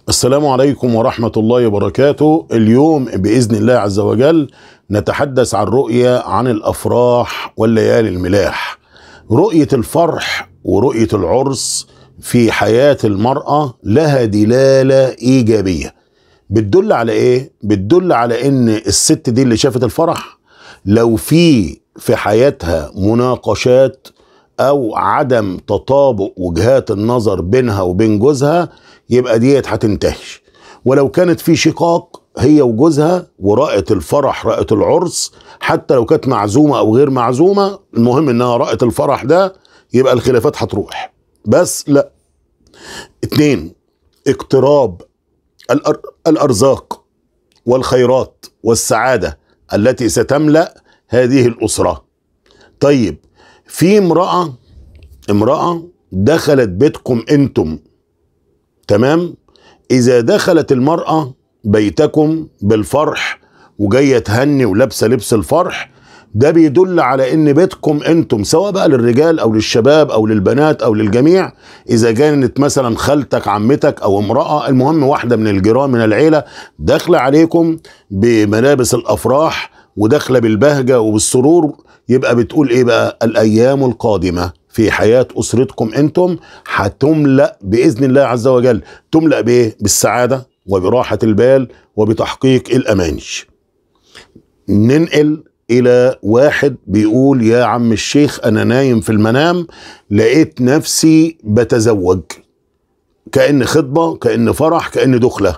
السلام عليكم ورحمة الله وبركاته. اليوم بإذن الله عز وجل نتحدث عن رؤية عن الأفراح والليالي الملاح. رؤية الفرح ورؤية العرس في حياة المرأة لها دلالة إيجابية. بتدل على إيه؟ بتدل على إن الست دي اللي شافت الفرح لو في حياتها مناقشات أو عدم تطابق وجهات النظر بينها وبين جوزها يبقى ديت هتنتهي. ولو كانت في شقاق هي وجوزها ورأت الفرح رأت العرس، حتى لو كانت معزومة أو غير معزومة، المهم إنها رأت الفرح ده، يبقى الخلافات هتروح. بس لا. 2. اقتراب الأرزاق والخيرات والسعادة التي ستملأ هذه الأسرة. طيب، في امرأة دخلت بيتكم انتم، تمام؟ إذا دخلت المرأة بيتكم بالفرح وجاية تهني ولابسة لبس الفرح، ده بيدل على إن بيتكم أنتم، سواء بقى للرجال أو للشباب أو للبنات أو للجميع. إذا كانت مثلا خالتك عمتك أو امرأة، المهم واحدة من الجيران من العيلة داخلة عليكم بملابس الأفراح وداخلة بالبهجة وبالسرور، يبقى بتقول إيه بقى؟ الأيام القادمة في حياة أسرتكم أنتم هتملأ بإذن الله عز وجل. تملأ بإيه؟ بالسعادة وبراحة البال وبتحقيق الأماني. ننقل إلى واحد بيقول: يا عم الشيخ، أنا نايم في المنام لقيت نفسي بتزوج، كأن خطبة، كأن فرح، كأن دخلة.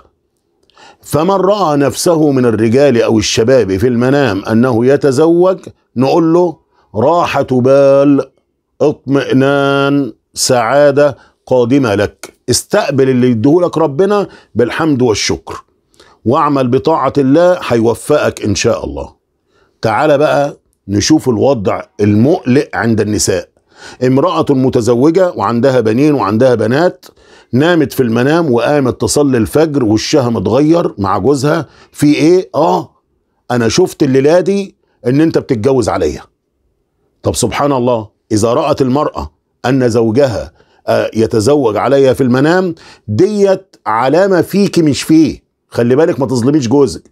فمن رأى نفسه من الرجال أو الشباب في المنام أنه يتزوج، نقول له: راحة بال، اطمئنان، سعادة قادمة لك. استقبل اللي يديهولك ربنا بالحمد والشكر، واعمل بطاعة الله، هيوفقك إن شاء الله. تعال بقى نشوف الوضع المقلق عند النساء. امرأة متزوجة وعندها بنين وعندها بنات، نامت في المنام وقامت تصلي الفجر وشها متغير مع جوزها. في ايه؟ انا شفت الليلة دي ان انت بتتجوز عليا. طب سبحان الله، اذا رأت المرأة ان زوجها يتزوج عليا في المنام، ديت علامة فيك مش فيه. خلي بالك، ما تظلميش جوزك.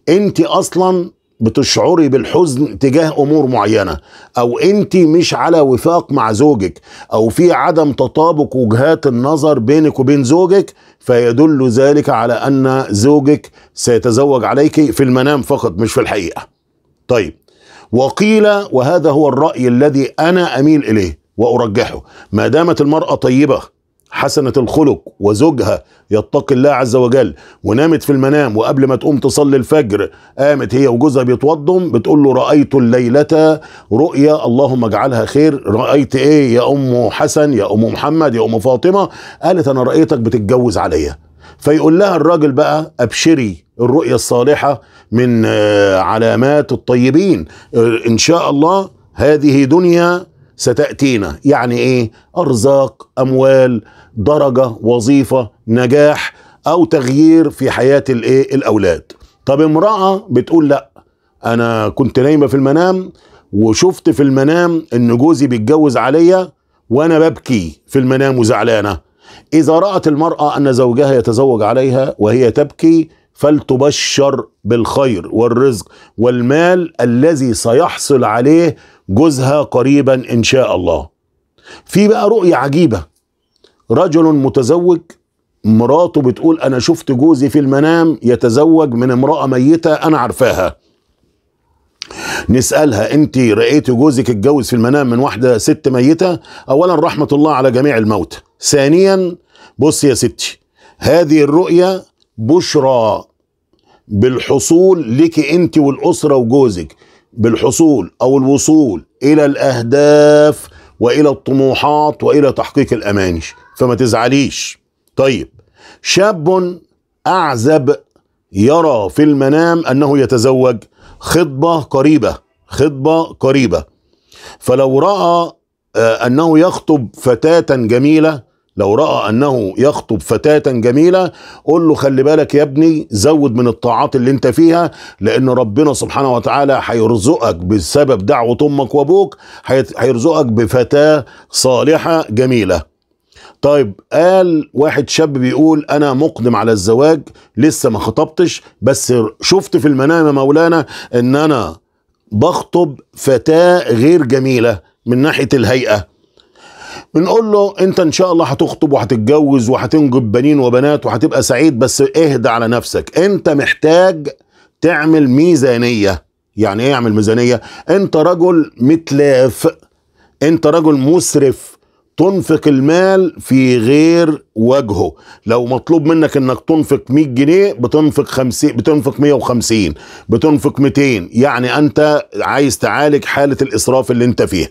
انت اصلا بتشعري بالحزن تجاه امور معينة، او انت مش على وفاق مع زوجك، او في عدم تطابق وجهات النظر بينك وبين زوجك، فيدل ذلك على ان زوجك سيتزوج عليك في المنام فقط مش في الحقيقة. طيب، وقيل، وهذا هو الرأي الذي انا اميل اليه وارجحه، ما دامت المرأة طيبة حسنة الخلق وزوجها يتقي الله عز وجل، ونامت في المنام وقبل ما تقوم تصلي الفجر قامت هي وجوزها بيتوضم، بتقول له: رأيت الليلة رؤيا اللهم اجعلها خير. رأيت ايه يا ام حسن، يا ام محمد، يا ام فاطمة؟ قالت: انا رأيتك بتتجوز عليا. فيقول لها الراجل بقى: ابشري، الرؤيا الصالحة من علامات الطيبين، ان شاء الله هذه دنيا ستأتينا. يعني ايه؟ ارزاق، اموال، درجة، وظيفة، نجاح، او تغيير في حياة الاولاد. طب امرأة بتقول: لا، انا كنت نايمة في المنام وشفت في المنام ان جوزي بيتجوز عليا وانا ببكي في المنام وزعلانة. اذا رأت المرأة ان زوجها يتزوج عليها وهي تبكي، فلتبشر بالخير والرزق والمال الذي سيحصل عليه جوزها قريبا ان شاء الله. في بقى رؤية عجيبة، رجل متزوج، مراته بتقول: انا شفت جوزي في المنام يتزوج من امرأة ميتة انا عارفاها. نسألها: انت رأيتي جوزك اتجوز في المنام من واحدة ست ميتة؟ اولا رحمة الله على جميع الموتى. ثانيا، بص يا ستي، هذه الرؤية بشرى بالحصول لك انت والأسرة وجوزك، بالحصول او الوصول الى الاهداف والى الطموحات والى تحقيق الاماني، فما تزعليش. طيب، شاب اعزب يرى في المنام انه يتزوج، خطبة قريبة، فلو رأى انه يخطب فتاة جميلة، قول له: خلي بالك يا ابني، زود من الطاعات اللي انت فيها، لان ربنا سبحانه وتعالى هيرزقك بسبب دعوة امك وابوك، هيرزقك بفتاة صالحة جميلة. طيب قال واحد شاب بيقول انا مقدم على الزواج، لسه ما خطبتش، بس شفت في المنام يا مولانا ان انا بخطب فتاة غير جميلة من ناحية الهيئة. بنقول له انت ان شاء الله هتخطب وهتتجوز وهتنجب بنين وبنات وهتبقى سعيد، بس اهدى على نفسك، انت محتاج تعمل ميزانية. يعني ايه اعمل ميزانية؟ انت رجل متلاف، انت رجل مسرف، تنفق المال في غير وجهه. لو مطلوب منك انك تنفق 100 جنيه بتنفق 50، بتنفق 150، بتنفق 200. يعني انت عايز تعالج حالة الاسراف اللي انت فيها.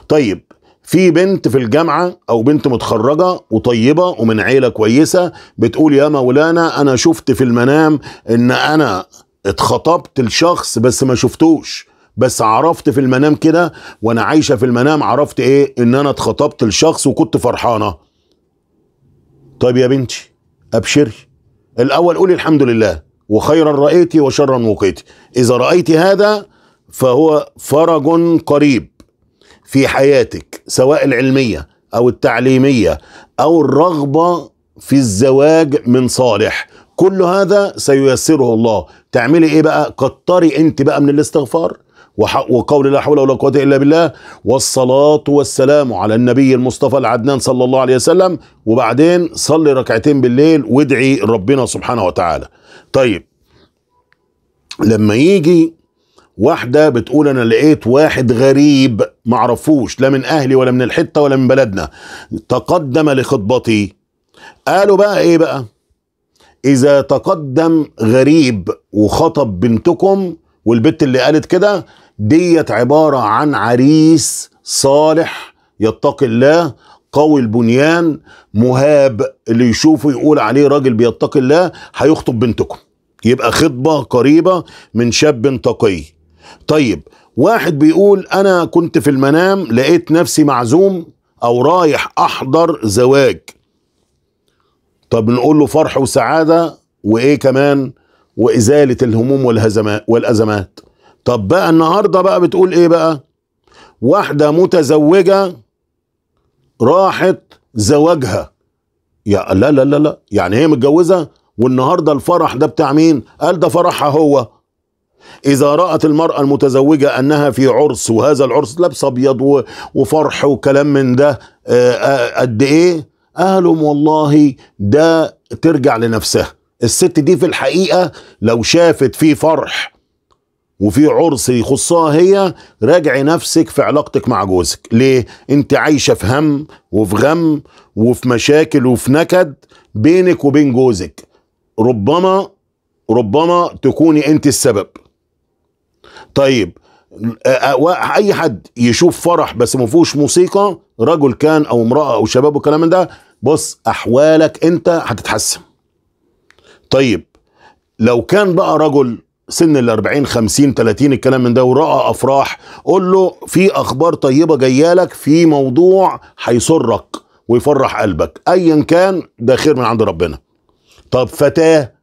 طيب في بنت في الجامعة او بنت متخرجة وطيبة ومن عيلة كويسة بتقول يا مولانا انا شفت في المنام ان انا اتخطبت لشخص بس ما شفتوش، بس عرفت في المنام كده وانا عايشة في المنام، عرفت ايه؟ ان انا اتخطبت لشخص وكنت فرحانة. طيب يا بنتي ابشري، الاول قولي الحمد لله، وخيرا رأيتي وشرا وقيتي. اذا رأيت هذا فهو فرج قريب في حياتك، سواء العلمية او التعليمية او الرغبة في الزواج من صالح، كل هذا سييسره الله. تعملي ايه بقى؟ كتري انت بقى من الاستغفار وقول لا حول ولا قوة الا بالله، والصلاة والسلام على النبي المصطفى العدنان صلى الله عليه وسلم، وبعدين صلي ركعتين بالليل وادعي ربنا سبحانه وتعالى. طيب لما يجي واحدة بتقول انا لقيت واحد غريب معرفوش لا من اهلي ولا من الحتة ولا من بلدنا تقدم لخطبتي، قالوا بقى ايه بقى؟ اذا تقدم غريب وخطب بنتكم، والبنت اللي قالت كده ديت عبارة عن عريس صالح يتقي الله قوي البنيان مهاب، اللي يشوفه يقول عليه راجل بيتقي الله هيخطب بنتكم، يبقى خطبة قريبة من شاب تقي. طيب واحد بيقول انا كنت في المنام لقيت نفسي معزوم او رايح احضر زواج. طب نقول له فرح وسعادة وايه كمان؟ وازالة الهموم والازمات. طب بقى النهاردة بقى بتقول ايه بقى؟ واحدة متزوجة راحت زواجها. يا لا لا لا لا، يعني هي متجوزة والنهاردة الفرح ده بتاع مين؟ قال ده فرحها هو. إذا رأت المرأة المتزوجة أنها في عرس، وهذا العرس لبس أبيض وفرح وكلام من ده، قد إيه؟ قالوا والله ده ترجع لنفسها. الست دي في الحقيقة لو شافت في فرح وفي عرس يخصها هي، راجعي نفسك في علاقتك مع جوزك. ليه؟ انت عايشة في هم وفي غم وفي مشاكل وفي نكد بينك وبين جوزك، ربما تكوني انت السبب. طيب اي حد يشوف فرح بس ما فيهوش موسيقى، رجل كان او امرأة او شباب وكلام من ده، بص احوالك انت هتتحسن. طيب لو كان بقى رجل سن 40 50 30 الكلام من ده ورأى افراح، قول له في اخبار طيبة جايالك في موضوع هيسرك ويفرح قلبك، ايا كان ده خير من عند ربنا. طب فتاة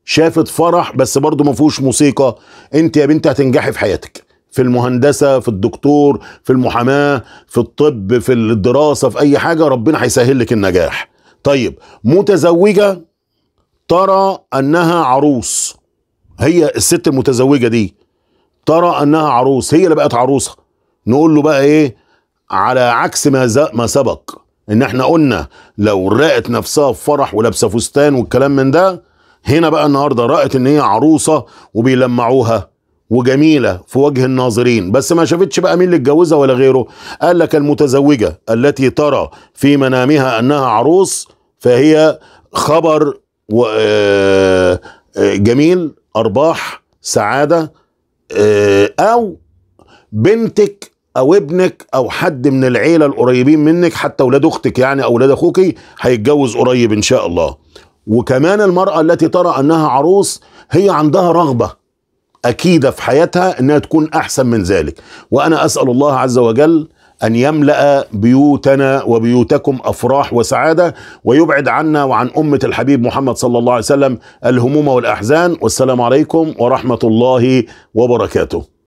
شافت فرح بس برضه ما فيهوش موسيقى، انت يا بنتي هتنجحي في حياتك، في المهندسة، في الدكتور، في المحاماة، في الطب، في الدراسة، في اي حاجة ربنا هيسهل لك النجاح. طيب متزوجة ترى انها عروس، هي الست المتزوجة دي ترى انها عروس، هي اللي بقت عروسة، نقول له بقى ايه؟ على عكس ما سبق ان احنا قلنا لو رأت نفسها في فرح ولابسه فستان والكلام من ده، هنا بقى النهارده رأت ان هي عروسة وبيلمعوها وجميلة في وجه الناظرين، بس ما شافتش بقى مين اللي اتجوزها ولا غيره. قال لك المتزوجة التي ترى في منامها انها عروس فهي خبر جميل، ارباح، سعادة. او بنتك او ابنك او حد من العيلة القريبين منك، حتى اولاد اختك يعني او اولاد اخوك هيتجوز قريب ان شاء الله. وكمان المرأة التي ترى انها عروس هي عندها رغبة اكيدة في حياتها انها تكون احسن من ذلك. وانا اسأل الله عز وجل ان يملأ بيوتنا وبيوتكم افراح وسعادة، ويبعد عنا وعن امة الحبيب محمد صلى الله عليه وسلم الهموم والاحزان. والسلام عليكم ورحمة الله وبركاته.